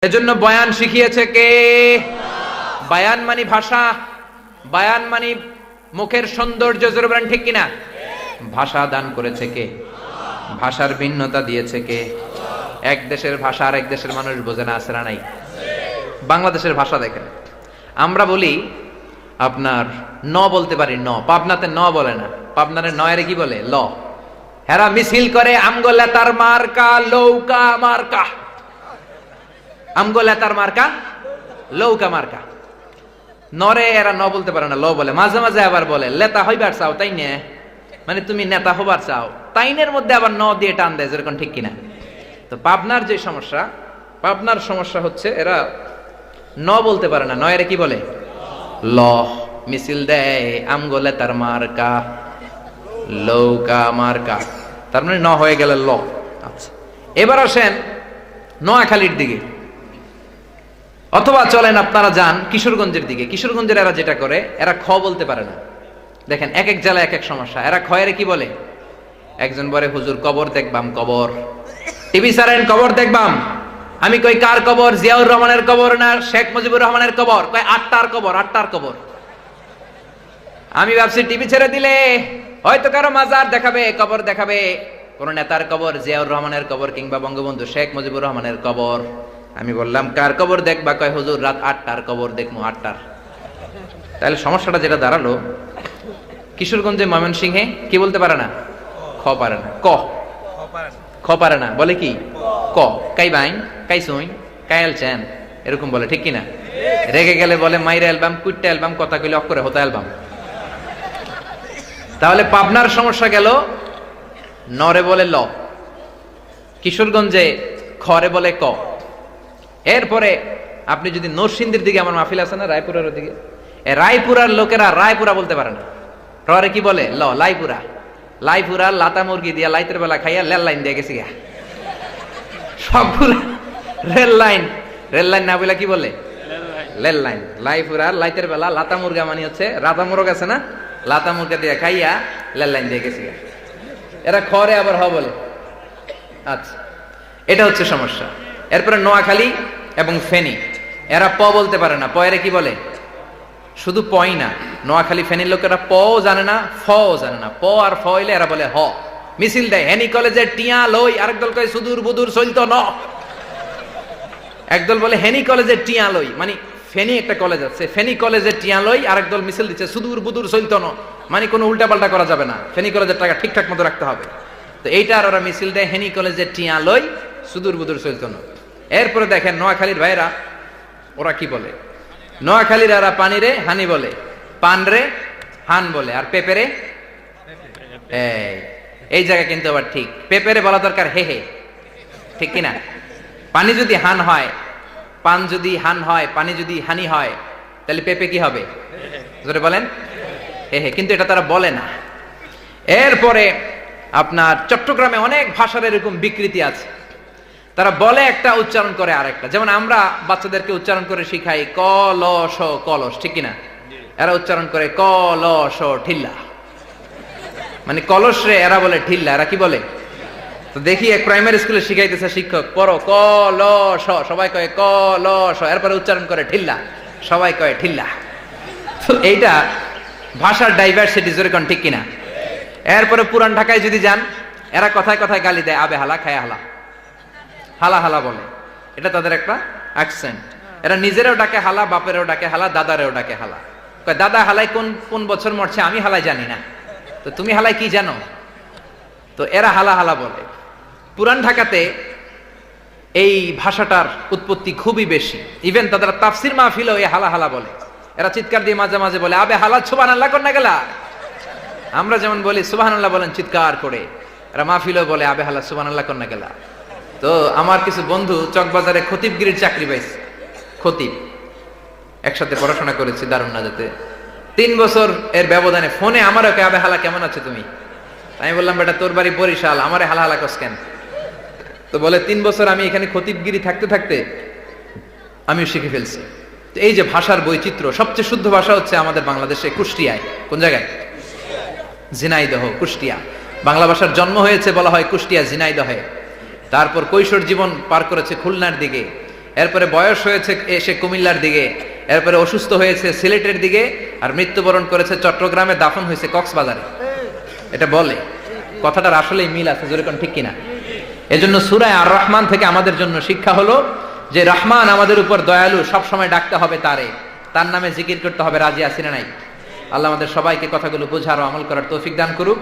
এজন্য বয়ান শিখিয়েছে কে? বায়ান মানে ভাষা, বায়ান মানে মুখের সৌন্দর্য। জোরে বলেন ঠিক কিনা? ভাষা দান করেছে কে? ভাষার ভিন্নতা দিয়েছে কে? এক দেশের ভাষা আর এক দেশের মানুষ বোঝে না, আছে না নাই? বাংলাদেশের ভাষা দেখেন, আমরা বলি আপনার ন বলতে পারি, ন। পাবনাতে ন বলে না, পাবনারে নয়ের কি বলে? ল। হেরা মিছিল করে আমগো লেতার মার্কা লৌকা মার্কা, আমগো লেতার মার্কা লৌকা মার্কা। নরে এরা ন বলতে পারে না, ল বলে। মাঝে মাঝে আবার বলে লেতা হইবার চাও তাই নে, মানে তুমি নেতা হবার চাও, তাইনের মধ্যে আবার ন দিয়ে টান দেয়। যেরকম ঠিক কিনা? তো পাবনার যে সমস্যা, পাবনার সমস্যা হচ্ছে এরা ন বলতে পারে না, নয়ের কি বলে? ল। মিছিল দেয় আমগো লেতার মার্কা লৌকা মার্কা, তার মানে ন হয়ে গেল ল। আচ্ছা, এবার আসেন নোয়াখালীর দিকে, অথবা চলেন আপনারা যান কিশোরগঞ্জের দিকে। কিশোরগঞ্জের এরা যেটা করে, এরা খ বলতে পারে না। দেখেন এক এক জেলায় এক এক সমস্যা। এরা খয়ের কি বলে? একজন বলে হুজুর কবর দেখবাম, কবর টিভি সারেন কবর দেখবাম। আমি কই কার কবর? জিয়াউর রহমানের কবর না শেখ মুজিবুর রহমানের কবর? কয় আটটার কবর, আটটার কবর। আমি ভাবছি টিভি ছেড়ে দিলে হয়তো কারো মাজার দেখাবে, কবর দেখাবে, কোন নেতার কবর, জিয়াউর রহমানের কবর কিংবা বঙ্গবন্ধু শেখ মুজিবুর রহমানের কবর। আমি বললাম কার কবর দেখবা? কয় হুজুর রাত 8টার কবর দেখবো, 8টার। তাহলে সমস্যাটা যেটা দাঁড়ালো, কিশোরগঞ্জে ময়মনসিংহে কি বলতে পারে না? খ পারে না, ক খ পারে না, বলে কি? ক। কাই বাইন, কাই সুইন, কাই আলছেন, এরকম বলে। ঠিক কিনা? রেগে গেলে বলে মাইরা অ্যালবাম, কুইটটা অ্যালবাম, কথা কইলে অক্ষরে হতো অ্যালবাম। তাহলে পাবনার সমস্যা গেল, নরে বলে ল, কিশোরগঞ্জে খরে বলে ক। এরপরে আপনি যদি নরসিংদীর দিকে, আমার মাহফিল আছে না রায়পুরের দিকে, রায়পুরার লোকেরা রায়পুরা বলতে পারে না, ররে কি বলে? ল। লাইপুরা, লাইপুরা লাতা মুরগি দিয়া লাইতের বেলা খাইয়া লেল লাইন দিয়ে গেছি গা, সবগুলা রেল লাইন। রেল লাইন না বলে কি বলে? লেল লাইন। লাইপুরা লাইতের বেলা লাতা মুরগা মানে হচ্ছে রাতা মুরগ আছে না, লাতা মুরগা দিয়ে খাইয়া লেল লাইন দিয়ে গেছি গা। এরা খরে আবার হ বলে। আচ্ছা, এটা হচ্ছে সমস্যা। এরপরে নোয়াখালী এবং ফেনী, এরা প বলতে পারে না। পয়েরে কি বলে? শুধু পই না, নোয়াখালী ফেনীর লোকেরা প জানে না, ফ জানে না। প আর ফ হইলে এরা বলে হ। মিছিল দেয় হেনি কলেজের টিয়া লই, আরেক দল কয় সুদূর বুদুর চলতো ন। একদল বলে হেনি কলেজের টিয়া লই, মানে ফেনী একটা কলেজ আছে, ফেনী কলেজের টিয়া লই, আরেক দল মিছিল দিচ্ছে সুদূর বুদুর চলতো ন, মানে কোনো উল্টা পাল্টা করা যাবে না, ফেনী কলেজের টাকা ঠিকঠাক মতো রাখতে হবে। তো এইটার ওরা মিছিল দেয় হেনি কলেজের টিয়া লই, সুদূর বুদুর চলতো ন। এরপরে দেখেন নোয়াখালীর ভাইরা ওরা কি বলে? নোয়াখালীর এরা পানিরে হানি বলে, পানরে হান বলে, আর পেপেরে এই জায়গা কিন্তু আবার ঠিক, পেপেরে বলা দরকার হে হে। ঠিক কিনা? পানি যদি হান হয়, পান যদি হান হয়, পানি যদি হানি হয়, তাহলে পেপে কি হবে? জোরে বলেন হে হে। কিন্তু এটা তারা বলে না। এরপরে আপনার চট্টগ্রামে অনেক ভাষার এরকম বিকৃতি আছে, তারা বলে একটা, উচ্চারণ করে আরেকটা। যেমন আমরা বাচ্চাদেরকে উচ্চারণ করে শিখাই ক ল স কলস, ঠিক কিনা? এরা উচ্চারণ করে ক ল স ঠিল্লা, মানে কলস রে এরা বলে ঠিল্লা। এরা কি বলে? তো দেখি এক প্রাইমারি স্কুলে শিখাইতেছে শিক্ষক, পড়ো ক ল স, সবাই কয় ক ল স, এরপরে উচ্চারণ করে ঠিল্লা, সবাই কয় ঠিল্লা। তো এইটা ভাষার ডাইভার্সিটি, জোরে কোন ঠিক কিনা? এরপরে পুরান ঢাকায় যদি যান, এরা কথায় কথায় গালি দেয়, আবে হালা, খায় হালা, হালা হালা বলে। এটা তাদের একটা অ্যাকসেন্ট। এরা নিজেরাও ডাকে হালা, বাপেরও ডাকে হালা, দাদারেও ডাকে হালা। কয় দাদা হালাই কোন কোন বছর মরছে, আমি হালাই জানি না, তো তুমি হালাই কি জানো? তো এরা হালা হালা বলে। পুরান ঢাকাতে এই ভাষাটার উৎপত্তি খুবই বেশি। ইভেন তাদের তাফসির মাহফিলেও এই হালা হালা বলে। এরা চিৎকার দিয়ে মাঝে মাঝে বলে আবে হালা সুবহানাল্লাহ কর না গেলা। আমরা যেমন বলি সুবহানাল্লাহ বলেন চিৎকার করে, এরা মাহফিলেও বলে আবে হালা সুবহানাল্লাহ কর না গেলা। তো আমার কিছু বন্ধু চকবাজারে খতিবগিরির চাকরি পাইছে, খতিব, একসাথে পড়াশোনা করেছি দারুন নাজাতে। 3 বছর এর ব্যবধানে ফোনে আমারও কে আবে হালা কেমন আছো তুমি? আমি বললাম বেটা তোর বাড়ি বরিশাল, আমারে হালা হালা কস কেন? তো বলে 3 বছর আমি এখানে খতিবগিরি থাকতে থাকতে আমিও শিখে ফেলছি। তো এই যে ভাষার বৈচিত্র্য, সবচেয়ে শুদ্ধ ভাষা হচ্ছে আমাদের বাংলাদেশে কুষ্টিয়ায়। কোন জায়গায়? ঝিনাইদহ, কুষ্টিয়া। বাংলা ভাষার জন্ম হয়েছে বলা হয় কুষ্টিয়া ঝিনাইদহে। তারপর কৈশোর জীবন পার করেছে খুলনার দিকে, এরপরে বয়স হয়েছে এসে কুমিল্লার দিকে, এরপরে অসুস্থ হয়েছে সিলেটের দিকে, আর মৃত্যুবরণ করেছে চট্টগ্রামে, দাফন হয়েছে কক্সবাজারে। এটা বলে, কথাটার আসলেই মিল আছে, যেরকম ঠিক কিনা? এজন্য সূরা আর রহমান থেকে আমাদের জন্য শিক্ষা হলো যে রহমান আমাদের উপর দয়ালু, সব সময় ডাকতে হবে তারে, তার নামে জিকির করতে হবে। রাজি আছি না নাই? আল্লাহ আমাদের সবাইকে কথাগুলো বোঝার ও আমল করার তৌফিক দান করুক।